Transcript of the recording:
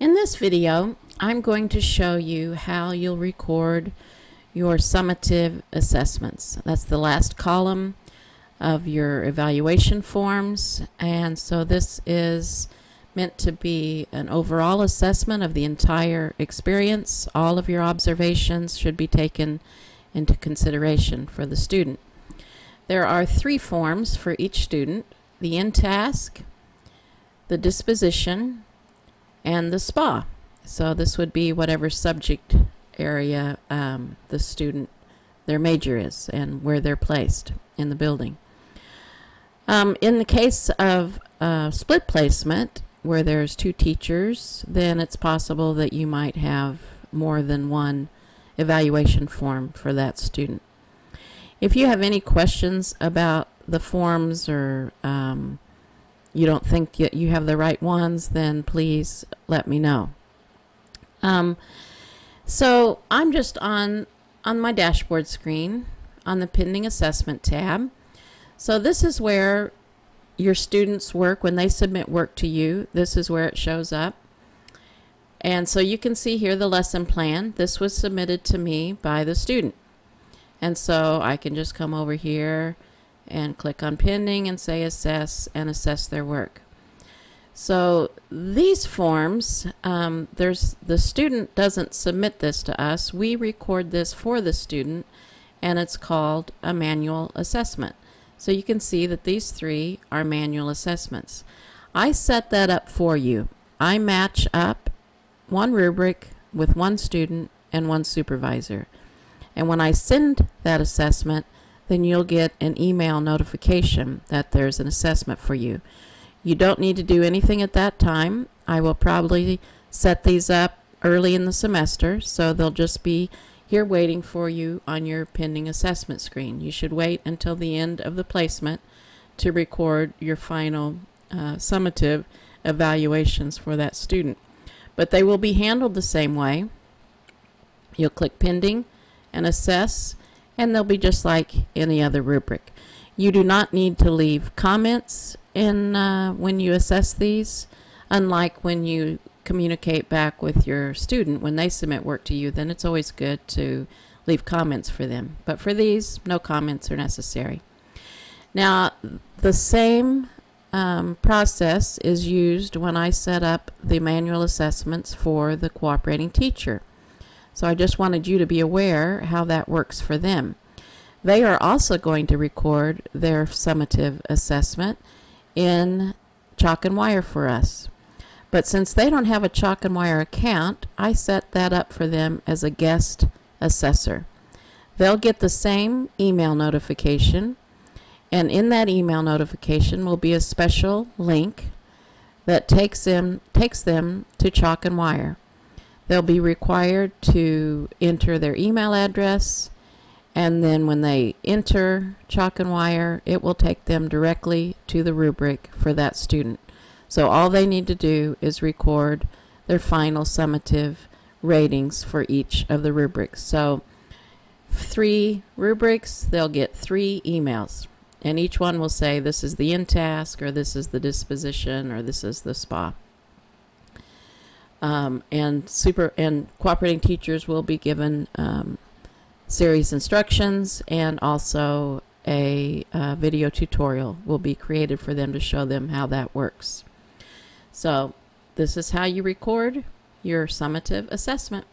In this video, I'm going to show you how you'll record your summative assessments. That's the last column of your evaluation forms, and so this is meant to be an overall assessment of the entire experience. All of your observations should be taken into consideration for the student. There are 3 forms for each student: the in-task, the disposition, and the SPA. So this would be whatever subject area the student, their major is, and where they're placed in the building. In the case of split placement, where there's 2 teachers, then it's possible that you might have more than one evaluation form for that student. If you have any questions about the forms, or you don't think you have the right ones, then please let me know. So I'm just on my dashboard screen on the pending assessment tab. So this is where your students' work, when they submit work to you, this is where it shows up. And so you can see here the lesson plan. This was submitted to me by the student. And so I can just come over here and click on pending and say assess, and assess their work. So these forms, the student doesn't submit this to us. We record this for the student, and it's called a manual assessment. So you can see that these 3 are manual assessments. I set that up for you. I match up one rubric with one student and one supervisor. And when I send that assessment, then you'll get an email notification that there's an assessment for you. You don't need to do anything at that time. I will probably set these up early in the semester, so they'll just be here waiting for you on your pending assessment screen. You should wait until the end of the placement to record your final summative evaluations for that student. But they will be handled the same way. You'll click pending and assess, and they'll be just like any other rubric. You do not need to leave comments in when you assess these, unlike when you communicate back with your student when they submit work to you. Then it's always good to leave comments for them. But for these, no comments are necessary. Now, the same process is used when I set up the manual assessments for the cooperating teacher. So I just wanted you to be aware how that works for them. They are also going to record their summative assessment in Chalk and Wire for us. But since they don't have a Chalk and Wire account, I set that up for them as a guest assessor. They'll get the same email notification, and in that email notification will be a special link that takes them to Chalk and Wire. They'll be required to enter their email address, and then when they enter Chalk and Wire, it will take them directly to the rubric for that student. So all they need to do is record their final summative ratings for each of the rubrics. So 3 rubrics, they'll get 3 emails, and each one will say this is the in-task, or this is the disposition, or this is the SPA. And cooperating teachers will be given series instructions, and also a video tutorial will be created for them to show them how that works. So this is how you record your summative assessment.